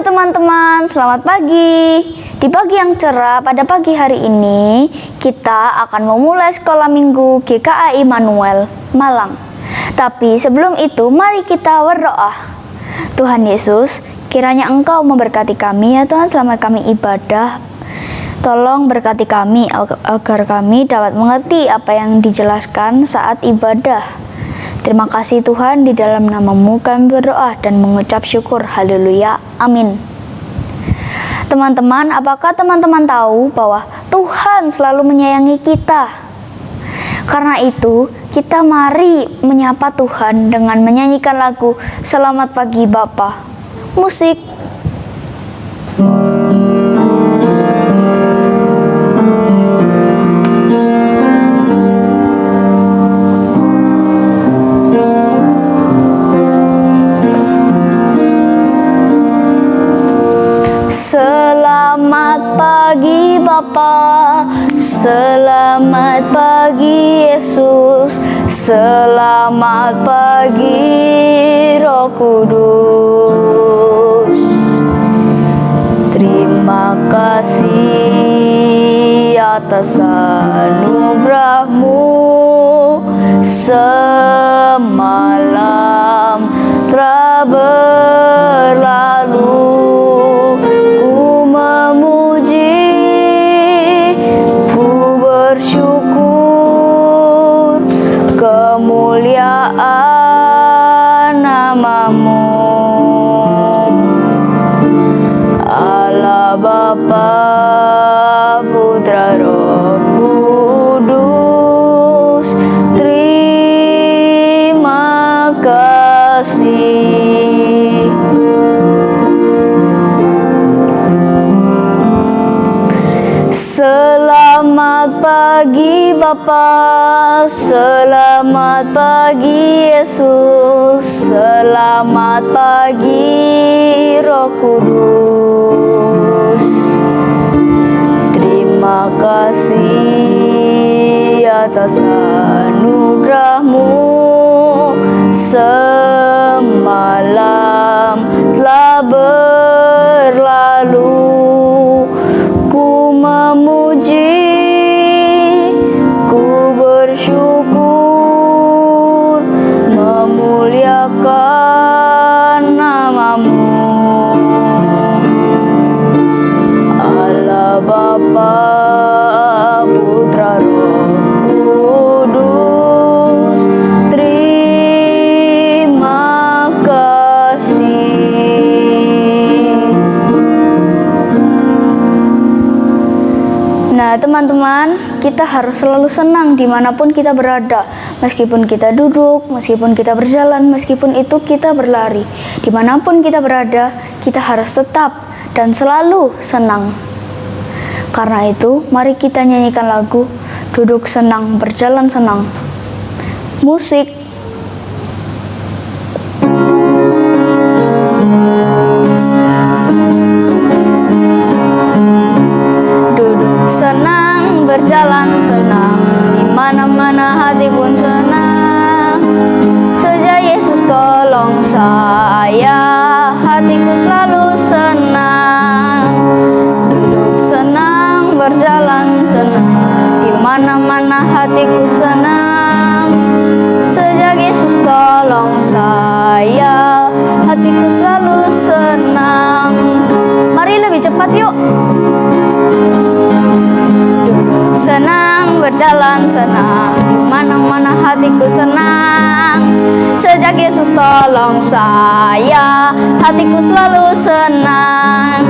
teman-teman, selamat pagi. Di pagi yang cerah pada pagi hari ini, kita akan memulai sekolah minggu GKA Immanuel Malang. Tapi sebelum itu, mari kita berdoa. Tuhan Yesus, kiranya Engkau memberkati kami ya Tuhan selama kami ibadah. Tolong berkati kami agar kami dapat mengerti apa yang dijelaskan saat ibadah. Terima kasih Tuhan, di dalam nama-Mu kami berdoa dan mengucap syukur. Haleluya. Amin. Teman-teman, apakah teman-teman tahu bahwa Tuhan selalu menyayangi kita? Karena itu, kita mari menyapa Tuhan dengan menyanyikan lagu Selamat Pagi Bapa. Musik. Selamat pagi Bapa, selamat pagi Yesus, selamat pagi Roh Kudus. Terima kasih atas anugerah-Mu, semalam telah berlalu. Bersyukur kemuliaan nama-Mu, Allah Bapa, Putra, Roh Kudus. Terima kasih. Selamat pagi Bapa, selamat pagi Yesus, selamat pagi Roh Kudus. Terima kasih atas anugerah-Mu, semalam telah berlalu. Ku memuji, ku bersyukur, memuliakan nama-Mu, Allah Bapa, Putra, Roh Kudus. Terima kasih. Nah teman-teman, kita harus selalu senang dimanapun kita berada. Meskipun kita duduk, meskipun kita berjalan, meskipun itu kita berlari. Dimanapun kita berada, kita harus tetap dan selalu senang. Karena itu, mari kita nyanyikan lagu Duduk Senang, Berjalan Senang. Musik. Senang, berjalan senang, di mana-mana hati pun senang. Sejak Yesus tolong saya, hatiku selalu senang. Duduk senang, berjalan senang, di mana-mana hatiku senang. Sejak Yesus tolong saya, hatiku selalu senang. Mari lebih cepat yuk. Senang, berjalan senang, di mana-mana hatiku senang. Sejak Yesus tolong saya, hatiku selalu senang.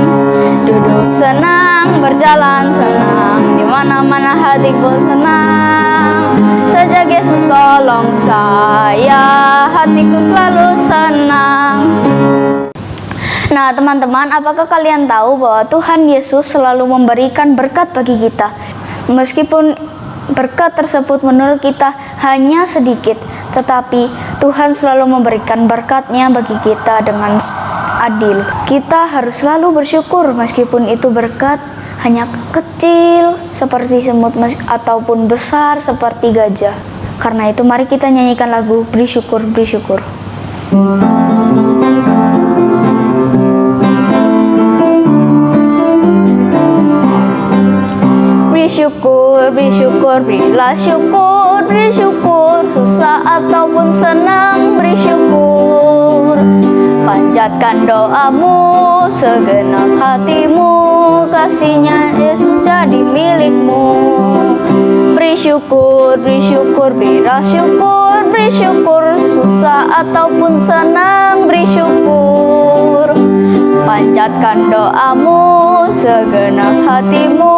Duduk senang, berjalan senang, di mana-mana hatiku senang. Sejak Yesus tolong saya, hatiku selalu senang. Nah teman-teman, apakah kalian tahu bahwa Tuhan Yesus selalu memberikan berkat bagi kita? Meskipun berkat tersebut menurut kita hanya sedikit, tetapi Tuhan selalu memberikan berkat-Nya bagi kita dengan adil. Kita harus selalu bersyukur meskipun itu berkat hanya kecil seperti semut ataupun besar seperti gajah. Karena itu mari kita nyanyikan lagu Beri Syukur, Beri Syukur. syukur, beri syukur, berilah syukur, beri syukur, susah ataupun senang, beri syukur. Panjatkan doamu, segenap hatimu, kasihnya Yesus jadi milikmu. Beri syukur, berilah syukur, beri syukur, susah ataupun senang, beri syukur. Panjatkan doamu, segenap hatimu,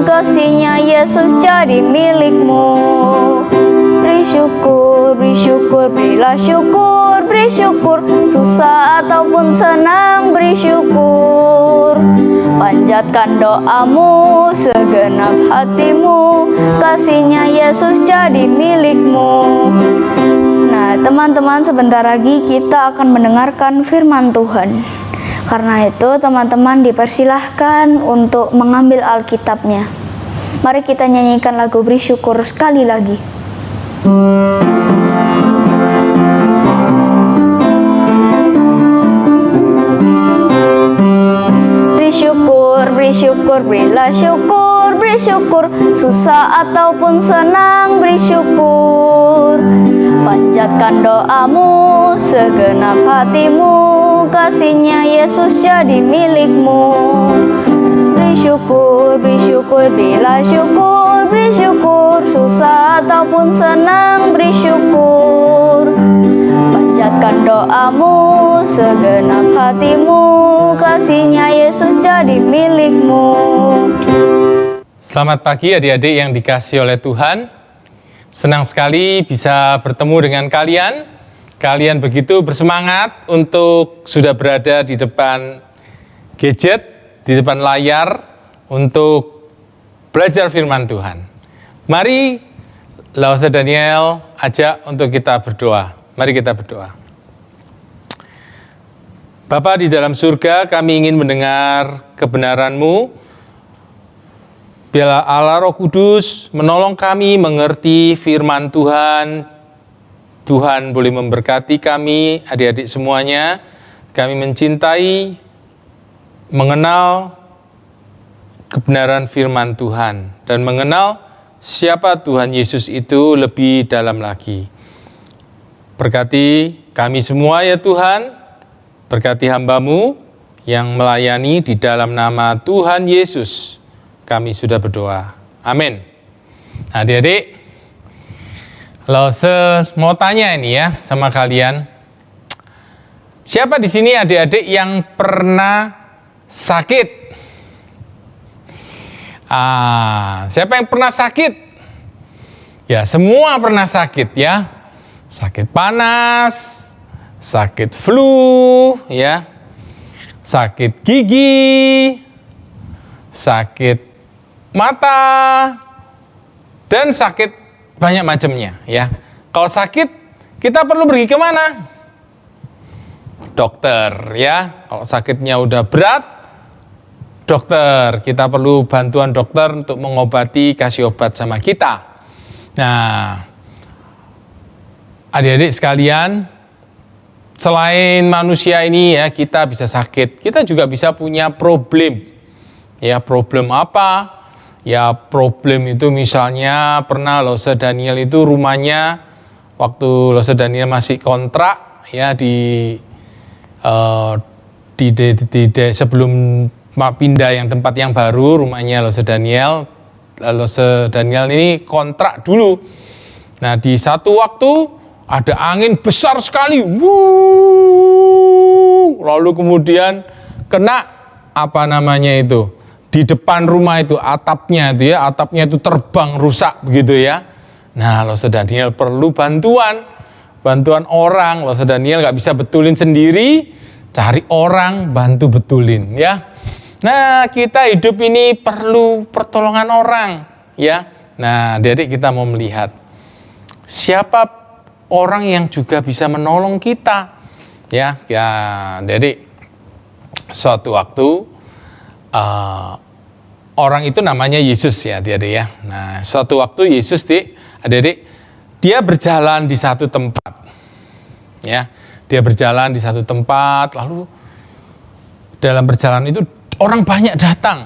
kasihnya Yesus jadi milikmu. Beri syukur, berilah syukur, beri syukur, susah ataupun senang, beri syukur. Panjatkan doamu, segenap hatimu, kasihnya Yesus jadi milikmu. Nah, teman-teman, sebentar lagi kita akan mendengarkan firman Tuhan. Karena itu, teman-teman dipersilahkan untuk mengambil Alkitabnya. Mari kita nyanyikan lagu Beri Syukur sekali lagi. Beri syukur, berilah syukur, beri syukur, susah ataupun senang, beri syukur. Panjatkan doamu, segenap hatimu, kasihnya Yesus jadi milikmu. Beri syukur, berilah syukur, beri syukur, susah ataupun senang, beri syukur. Panjatkan doamu, segenap hatimu, kasihnya Yesus jadi milikmu. Selamat pagi adik-adik yang dikasihi oleh Tuhan. Senang sekali bisa bertemu dengan kalian. Kalian begitu bersemangat untuk sudah berada di depan gadget, di depan layar untuk belajar firman Tuhan. Mari Lause Daniel ajak untuk kita berdoa. Mari kita berdoa. Bapa di dalam surga, kami ingin mendengar kebenaran-Mu. Biarlah Allah Roh Kudus menolong kami mengerti firman Tuhan. Tuhan boleh memberkati kami, adik-adik semuanya. Kami mencintai, mengenal kebenaran firman Tuhan. Dan mengenal siapa Tuhan Yesus itu lebih dalam lagi. Berkati kami semua ya Tuhan. Berkati hamba-Mu yang melayani di dalam nama Tuhan Yesus. Kami sudah berdoa. Amin. Nah, adik-adik, mau tanya ini ya sama kalian. Siapa di sini adik-adik yang pernah sakit? Siapa yang pernah sakit? Ya, semua pernah sakit ya. Sakit panas, sakit flu, ya, sakit gigi, sakit mata, dan sakit banyak macamnya, ya. Kalau sakit, kita perlu pergi kemana? Dokter, ya. Kalau sakitnya udah berat, dokter. Kita perlu bantuan dokter untuk mengobati, kasih obat sama kita. Nah, adik-adik sekalian, selain manusia ini ya kita bisa sakit, kita juga bisa punya problem. Ya, problem apa? Ya, problem itu misalnya pernah Lause Daniel itu rumahnya waktu Lause Daniel masih kontrak ya di sebelum pindah yang tempat yang baru rumahnya Lause Daniel ini kontrak dulu. Nah, di satu waktu ada angin besar sekali, lalu kemudian kena di depan rumah itu atapnya itu terbang rusak begitu ya. Nah, Lause Daniel perlu bantuan orang. Lause Daniel nggak bisa betulin sendiri, cari orang bantu betulin ya. Nah, kita hidup ini perlu pertolongan orang ya. Nah, adik kita mau melihat siapa orang yang juga bisa menolong kita, ya. Jadi suatu waktu orang itu namanya Yesus ya, adik-adik ya. Nah, suatu waktu Yesus, adik-adik, dia berjalan di satu tempat, ya. Dia berjalan di satu tempat, lalu dalam perjalanan itu orang banyak datang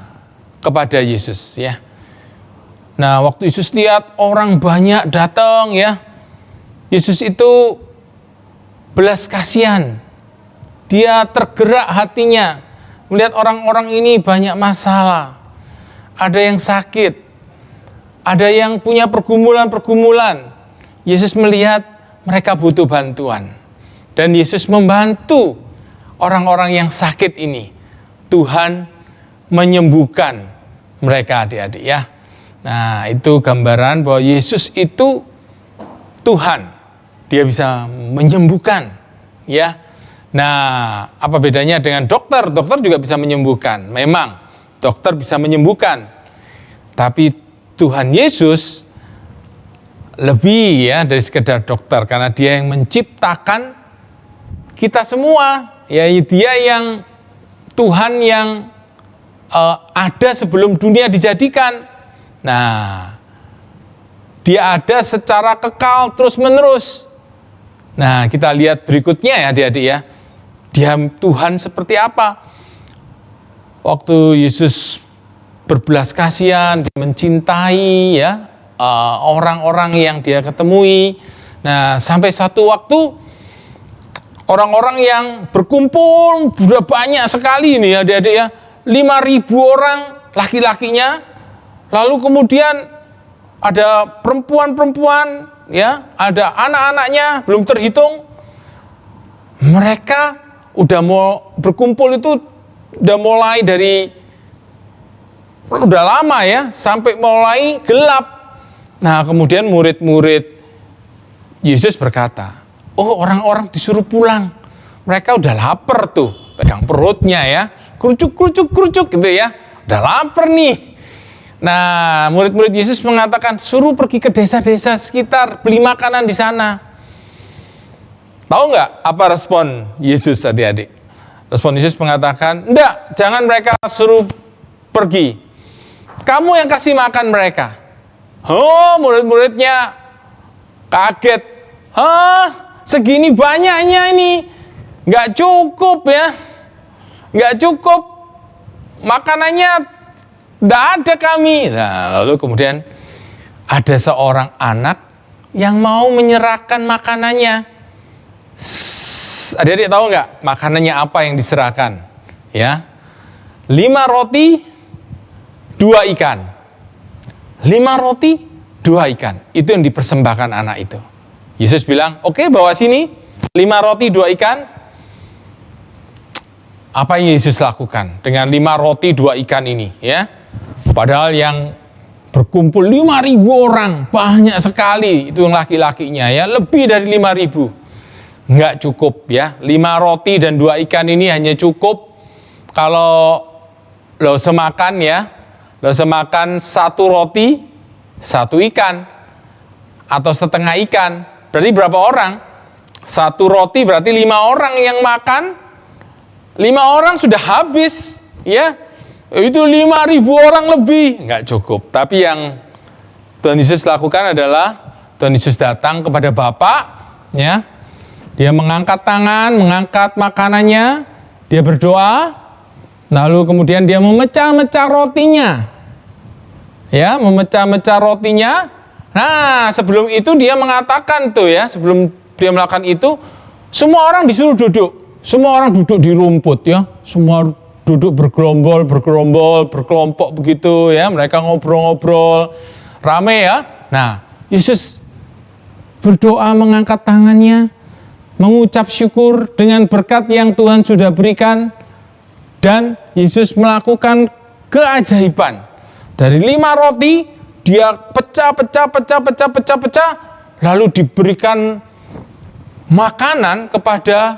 kepada Yesus, ya. Nah, waktu Yesus lihat orang banyak datang ya, Yesus itu belas kasihan. Dia tergerak hatinya melihat orang-orang ini banyak masalah. Ada yang sakit, ada yang punya pergumulan-pergumulan. Yesus melihat mereka butuh bantuan. Dan Yesus membantu orang-orang yang sakit ini. Tuhan menyembuhkan mereka, adik-adik ya. Nah, itu gambaran bahwa Yesus itu Tuhan. Dia bisa menyembuhkan ya. Nah, apa bedanya dengan dokter? Dokter juga bisa menyembuhkan. Memang dokter bisa menyembuhkan. Tapi Tuhan Yesus lebih ya dari sekedar dokter, karena Dia yang menciptakan kita semua. Ya, Dia yang Tuhan yang ada sebelum dunia dijadikan. Nah, Dia ada secara kekal terus-menerus. Nah, kita lihat berikutnya ya adik-adik ya. Dia Tuhan seperti apa? Waktu Yesus berbelas kasihan, Dia mencintai ya orang-orang yang Dia ketemui. Nah, sampai satu waktu orang-orang yang berkumpul sudah banyak sekali ini ya adik-adik ya. 5.000 orang laki-lakinya. Lalu kemudian ada perempuan-perempuan ya, ada anak-anaknya belum terhitung. Mereka udah mau berkumpul itu udah mulai dari udah lama ya, sampai mulai gelap. Nah, kemudian murid-murid Yesus berkata, "Oh, orang-orang disuruh pulang. Mereka udah lapar tuh, pegang perutnya ya, kerucuk gitu ya. Udah lapar nih." Nah, murid-murid Yesus mengatakan, "Suruh pergi ke desa-desa sekitar, beli makanan di sana." Tahu nggak apa respon Yesus adik-adik? Respon Yesus mengatakan, "Enggak, jangan mereka suruh pergi. Kamu yang kasih makan mereka." Oh, murid-muridnya kaget. "Hah, segini banyaknya ini, nggak cukup ya, nggak cukup, makanannya nggak ada kami." Nah, lalu kemudian ada seorang anak yang mau menyerahkan makanannya. Adik-adik tahu nggak makanannya apa yang diserahkan? Ya, 5 roti, 2 ikan. 5 roti, 2 ikan. Itu yang dipersembahkan anak itu. Yesus bilang, "Oke, bawa sini 5 roti, 2 ikan." Apa yang Yesus lakukan dengan 5 roti, 2 ikan ini? Ya, padahal yang berkumpul 5.000 orang, banyak sekali itu yang laki-lakinya ya, lebih dari 5.000. Enggak cukup ya, 5 roti dan 2 ikan ini hanya cukup kalau lo semakan ya, lo semakan 1 roti, 1 ikan, atau setengah ikan. Berarti berapa orang? 1 roti berarti 5 orang yang makan, 5 orang sudah habis ya. Itu 5.000 orang lebih, enggak cukup. Tapi yang Tuhan Yesus lakukan adalah Tuhan Yesus datang kepada Bapa ya. Dia mengangkat tangan, mengangkat makanannya, dia berdoa, lalu kemudian dia memecah-mecah rotinya. Ya, memecah-mecah rotinya. Nah, sebelum itu dia mengatakan tuh ya, sebelum dia melakukan itu, semua orang disuruh duduk. Semua orang duduk di rumput ya. Semua duduk bergerombol, berkelompok begitu ya. Mereka ngobrol-ngobrol, rame ya. Nah, Yesus berdoa, mengangkat tangannya, mengucap syukur dengan berkat yang Tuhan sudah berikan, dan Yesus melakukan keajaiban. Dari 5 roti dia pecah, lalu diberikan makanan kepada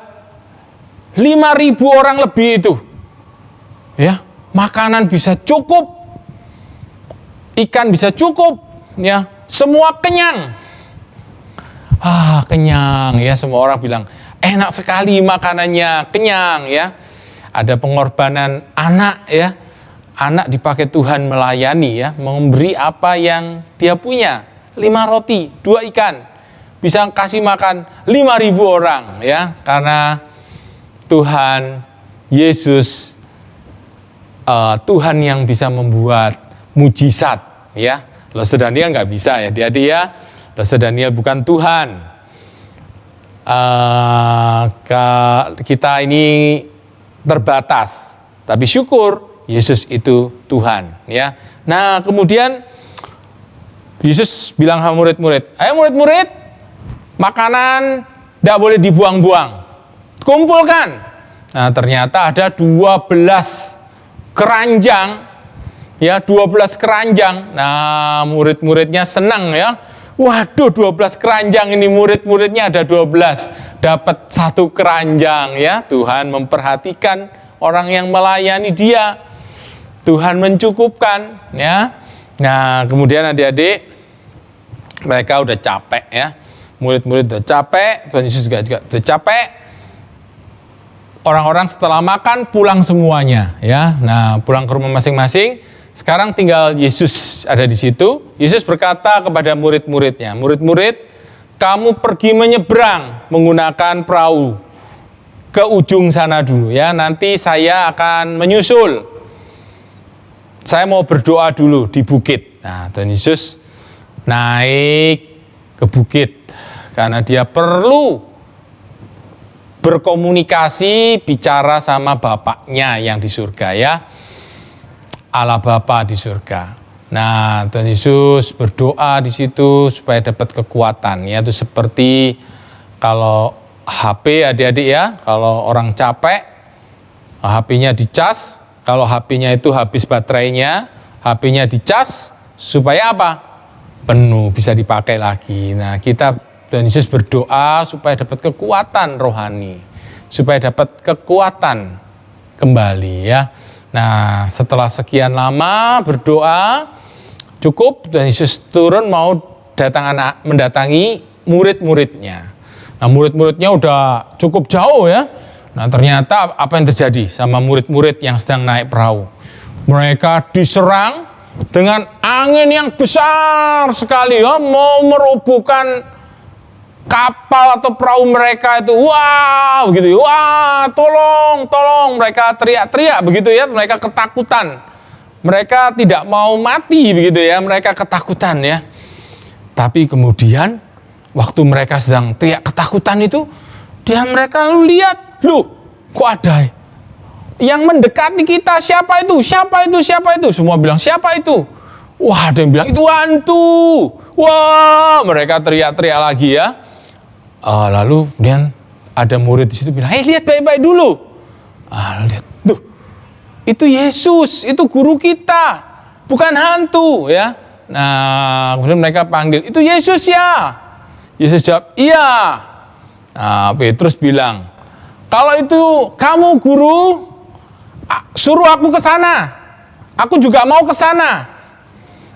5.000 orang lebih itu. Ya, makanan bisa cukup, ikan bisa cukup, ya, semua kenyang. Kenyang ya, semua orang bilang enak sekali makanannya, kenyang ya. Ada pengorbanan anak ya. Anak dipakai Tuhan melayani ya, memberi apa yang dia punya. 5 roti, 2 ikan. Bisa kasih makan 5.000 orang ya, karena Tuhan Yesus Tuhan yang bisa membuat mujizat ya. Loh, Daniel nggak bisa ya, adik-adik ya. Loh, Daniel bukan Tuhan. Kita ini terbatas, tapi syukur Yesus itu Tuhan, ya. Nah, kemudian Yesus bilang sama murid-murid, ayo murid-murid, makanan tidak boleh dibuang-buang, kumpulkan. Nah, ternyata ada 12 keranjang, ya, 12 keranjang. Nah, murid-muridnya senang ya. Waduh, 12 keranjang ini, murid-muridnya ada 12, dapat 1 keranjang, ya. Tuhan memperhatikan orang yang melayani dia. Tuhan mencukupkan, ya. Nah, kemudian adik-adik, mereka udah capek ya. Murid-murid udah capek, Tuhan Yesus juga udah capek. Orang-orang setelah makan pulang semuanya, ya. Nah, pulang ke rumah masing-masing. Sekarang tinggal Yesus ada di situ. Yesus berkata kepada murid-muridnya, murid-murid, kamu pergi menyeberang menggunakan perahu ke ujung sana dulu, ya. Nanti saya akan menyusul. Saya mau berdoa dulu di bukit. Nah, Tuhan Yesus naik ke bukit karena dia perlu berkomunikasi, bicara sama Bapaknya yang di surga, ya. Allah Bapa di surga. Nah, Tuhan Yesus berdoa di situ supaya dapat kekuatan, ya. Itu seperti kalau HP adik-adik ya, kalau orang capek, HP-nya dicas, kalau HP-nya itu habis baterainya, HP-nya dicas supaya apa? Penuh, bisa dipakai lagi. Nah, Tuhan Yesus berdoa supaya dapat kekuatan rohani, supaya dapat kekuatan kembali, ya. Nah, setelah sekian lama berdoa, cukup Tuhan Yesus turun mau mendatangi murid-muridnya. Nah, murid-muridnya udah cukup jauh ya. Nah, ternyata apa yang terjadi sama murid-murid yang sedang naik perahu? Mereka diserang dengan angin yang besar sekali ya, mau merobohkan kapal atau perahu mereka itu. Wah, begitu. Wah, tolong, tolong. Mereka teriak-teriak begitu ya. Mereka ketakutan. Mereka tidak mau mati begitu ya. Mereka ketakutan ya. Tapi kemudian waktu mereka sedang teriak ketakutan itu, mereka lalu lihat, loh, kok ada yang mendekati kita? Siapa itu? Siapa itu? Siapa itu? Semua bilang, siapa itu? Wah, ada yang bilang, itu hantu. Wah, mereka teriak-teriak lagi ya. Lalu kemudian ada murid di situ bilang, lihat baik-baik dulu. Lihat, tuh, itu Yesus, itu guru kita, bukan hantu, ya. Nah, kemudian mereka panggil, itu Yesus ya. Yesus jawab, iya. Nah, Petrus bilang, kalau itu kamu guru, suruh aku ke sana. Aku juga mau ke sana.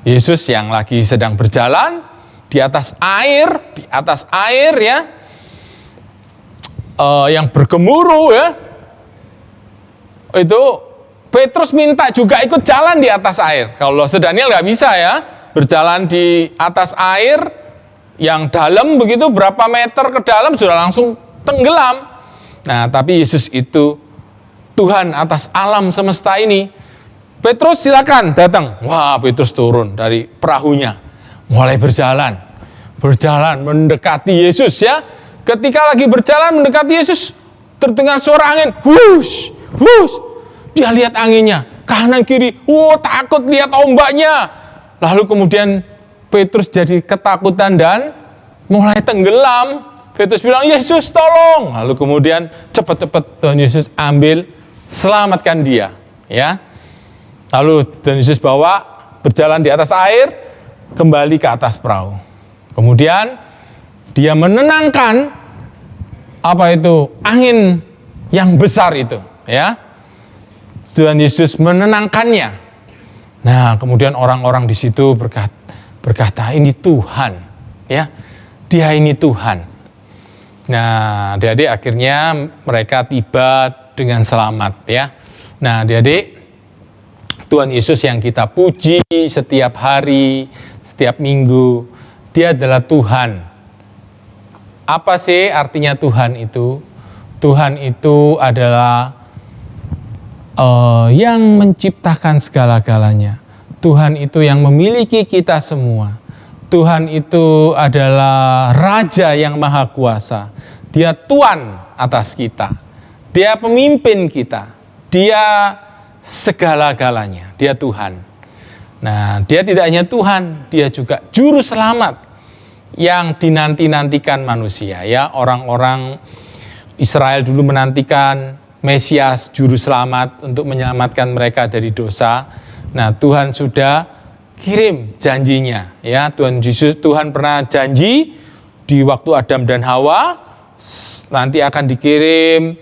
Yesus yang lagi sedang berjalan di atas air ya, yang bergemuruh ya, itu Petrus minta juga ikut jalan di atas air. Kalau Daniel nggak bisa ya, berjalan di atas air yang dalam begitu, berapa meter ke dalam sudah langsung tenggelam. Nah, tapi Yesus itu Tuhan atas alam semesta ini. Petrus silakan datang. Wah, Petrus turun dari perahunya, mulai berjalan mendekati Yesus ya. Ketika lagi berjalan mendekati Yesus, terdengar suara angin, wush, wush. Dia lihat anginnya, kanan kiri, takut lihat ombaknya. Lalu kemudian Petrus jadi ketakutan dan mulai tenggelam. Petrus bilang, Yesus tolong. Lalu kemudian cepat-cepat Tuhan Yesus ambil, selamatkan dia, ya. Lalu Tuhan Yesus bawa berjalan di atas air, kembali ke atas perahu. Kemudian dia menenangkan angin yang besar itu, ya. Tuhan Yesus menenangkannya. Nah, kemudian orang-orang di situ berkata, ini Tuhan, ya. Dia ini Tuhan. Nah, adik-adik akhirnya mereka tiba dengan selamat, ya. Nah, adik-adik, Tuhan Yesus yang kita puji setiap hari, setiap minggu, Dia adalah Tuhan. Apa sih artinya Tuhan itu? Tuhan itu adalah yang menciptakan segala-galanya. Tuhan itu yang memiliki kita semua. Tuhan itu adalah Raja yang Maha Kuasa. Dia Tuhan atas kita. Dia pemimpin kita. Dia segala-galanya. Dia Tuhan. Nah, dia tidak hanya Tuhan, dia juga juru selamat yang dinanti-nantikan manusia. Ya, orang-orang Israel dulu menantikan Mesias, juru selamat untuk menyelamatkan mereka dari dosa. Nah, Tuhan sudah kirim janjinya. Ya, Tuhan pernah janji di waktu Adam dan Hawa nanti akan dikirim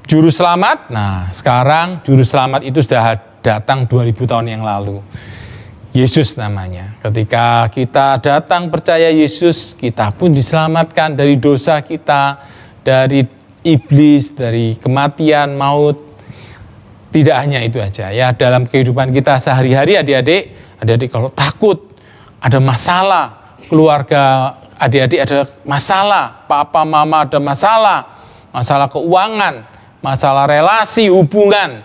juru selamat. Nah, sekarang juru selamat itu sudah datang 2000 tahun yang lalu. Yesus namanya. Ketika kita datang percaya Yesus, kita pun diselamatkan dari dosa kita, dari iblis, dari kematian, maut. Tidak hanya itu aja ya, dalam kehidupan kita sehari-hari adik-adik kalau takut, ada masalah, keluarga adik-adik ada masalah, papa mama ada masalah, masalah keuangan, masalah relasi, hubungan,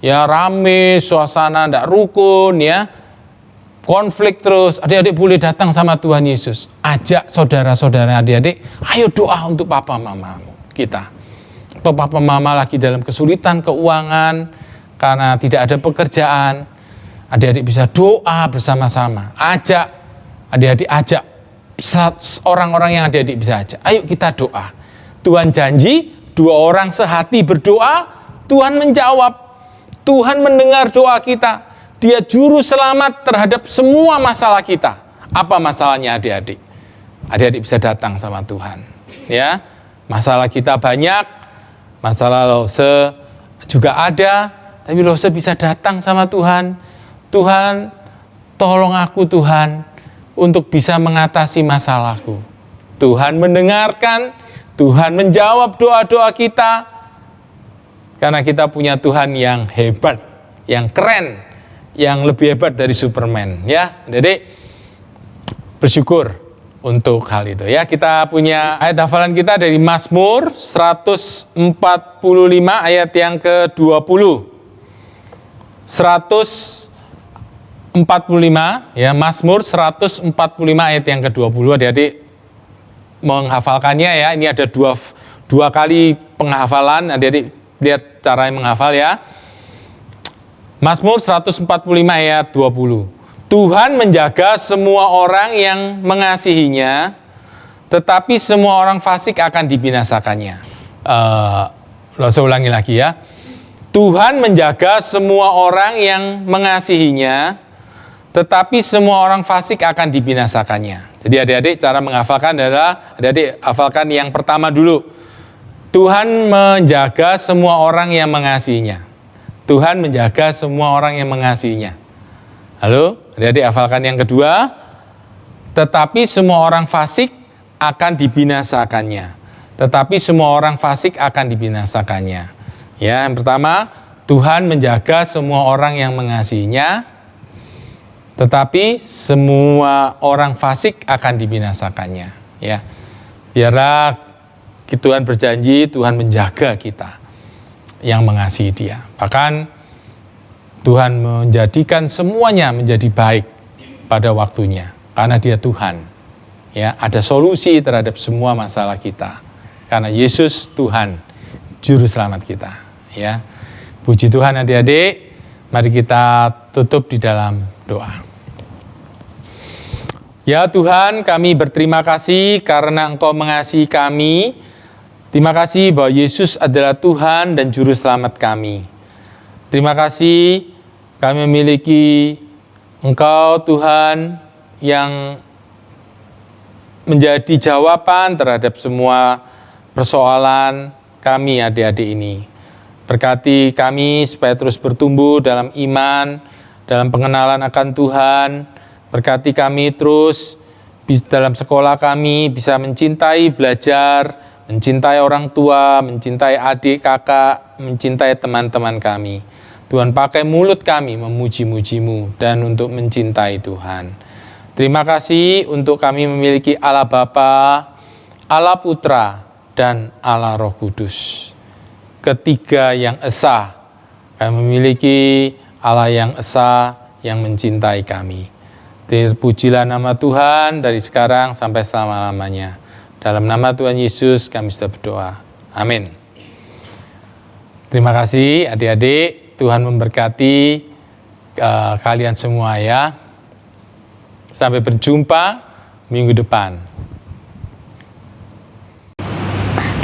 ya rame, suasana tidak rukun, ya konflik terus, adik-adik boleh datang sama Tuhan Yesus. Ajak saudara-saudara adik-adik, ayo doa untuk papa mama kita. Atau papa mama lagi dalam kesulitan keuangan, karena tidak ada pekerjaan, adik-adik bisa doa bersama-sama. Ajak, adik-adik ajak, orang-orang yang adik-adik bisa ajak. Ayo kita doa. Tuhan janji, 2 orang sehati berdoa, Tuhan menjawab. Tuhan mendengar doa kita. Dia juru selamat terhadap semua masalah kita. Apa masalahnya adik-adik? Adik-adik bisa datang sama Tuhan. Ya, masalah kita banyak, masalah lose juga ada, tapi lose bisa datang sama Tuhan. Tuhan, tolong aku Tuhan untuk bisa mengatasi masalahku. Tuhan mendengarkan, Tuhan menjawab doa-doa kita. Karena kita punya Tuhan yang hebat, yang keren, yang lebih hebat dari Superman, ya. Jadi bersyukur untuk hal itu, ya. Kita punya ayat hafalan kita dari Mazmur 145 ayat yang ke-20. 145, ya, Mazmur 145 ayat yang ke-20. Adik-adik menghafalkannya, ya. Ini ada dua kali penghafalan. Adik-adik lihat cara menghafal, ya. Mazmur 145 ayat 20. Tuhan menjaga semua orang yang mengasihinya, tetapi semua orang fasik akan dibinasakannya. Saya ulangi lagi, ya. Tuhan menjaga semua orang yang mengasihinya, tetapi semua orang fasik akan dibinasakannya. Jadi adik-adik cara menghafalkan adalah, adik-adik hafalkan yang pertama dulu. Tuhan menjaga semua orang yang mengasihinya. Tuhan menjaga semua orang yang mengasihinya. Halo, adik-adik hafalkan yang kedua. Tetapi semua orang fasik akan dibinasakannya. Tetapi semua orang fasik akan dibinasakannya. Ya, yang pertama, Tuhan menjaga semua orang yang mengasihinya. Tetapi semua orang fasik akan dibinasakannya. Ya, biarlah Tuhan berjanji, Tuhan menjaga kita yang mengasihi Dia. Bahkan Tuhan menjadikan semuanya menjadi baik pada waktunya, karena Dia Tuhan. Ya, ada solusi terhadap semua masalah kita, karena Yesus Tuhan, juru selamat kita. Ya, puji Tuhan adik-adik. Mari kita tutup di dalam doa. Ya Tuhan, kami berterima kasih karena Engkau mengasihi kami. Terima kasih bahwa Yesus adalah Tuhan dan Juru Selamat kami. Terima kasih kami memiliki Engkau Tuhan yang menjadi jawaban terhadap semua persoalan kami adik-adik ini. Berkati kami supaya terus bertumbuh dalam iman, dalam pengenalan akan Tuhan. Berkati kami terus dalam sekolah kami bisa mencintai belajar, mencintai orang tua, mencintai adik, kakak, mencintai teman-teman kami. Tuhan pakai mulut kami memuji-muji-Mu dan untuk mencintai Tuhan. Terima kasih untuk kami memiliki Allah Bapa, Allah Putra, dan Allah Roh Kudus. Ketiga yang esa. Kami memiliki Allah yang esa, yang mencintai kami. Terpujilah nama Tuhan dari sekarang sampai selama-lamanya. Dalam nama Tuhan Yesus kami sudah berdoa. Amin. Terima kasih adik-adik, Tuhan memberkati kalian semua ya. Sampai berjumpa minggu depan.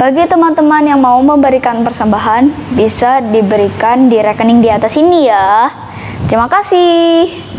Bagi teman-teman yang mau memberikan persembahan, bisa diberikan di rekening di atas ini ya. Terima kasih.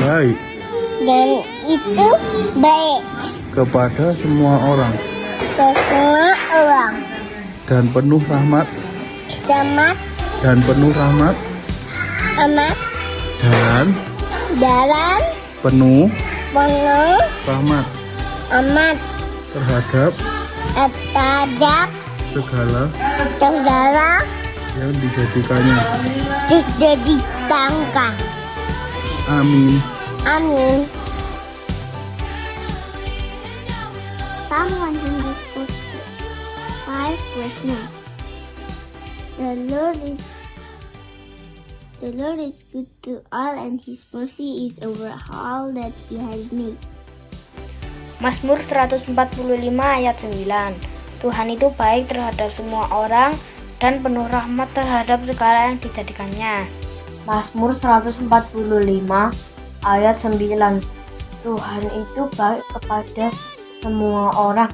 Baik dan itu baik kepada semua orang ke semua orang. dan penuh rahmat Selamat dan penuh rahmat amat dan dalam penuh penuh rahmat amat terhadap terhadap segala segala yang dijadikannya. disediakan. Amin. Amin. Psalm 145 verse 9. The Lord is good to all, and His mercy is over all that He has made. Mazmur 145 ayat 9. Tuhan itu baik terhadap semua orang dan penuh rahmat terhadap segala yang dijadikannya. Mazmur 145 ayat 9. Tuhan itu baik kepada semua orang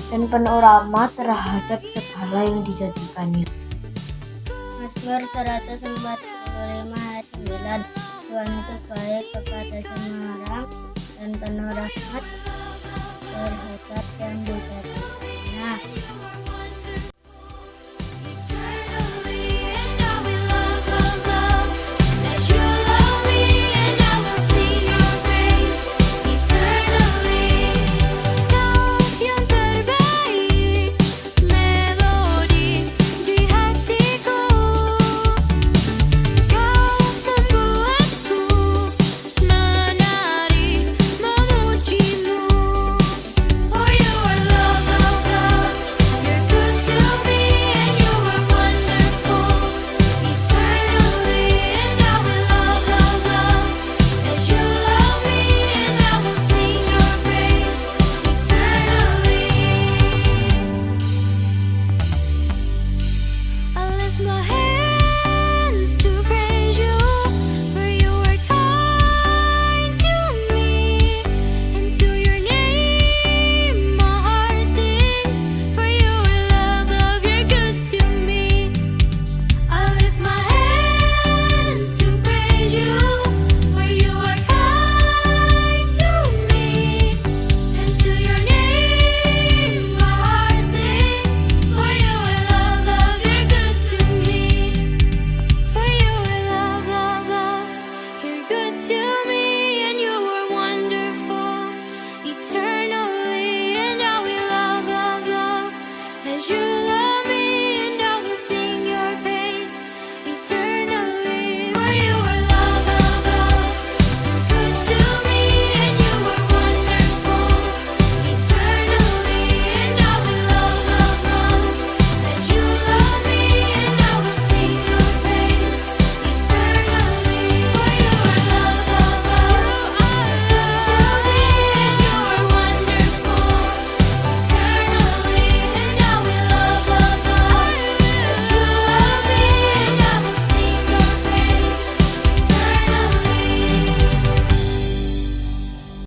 dan penuh rahmat terhadap segala yang dijadikannya. Mazmur 145 ayat 9. Tuhan itu baik kepada semua orang dan penuh rahmat terhadap yang dijadikannya.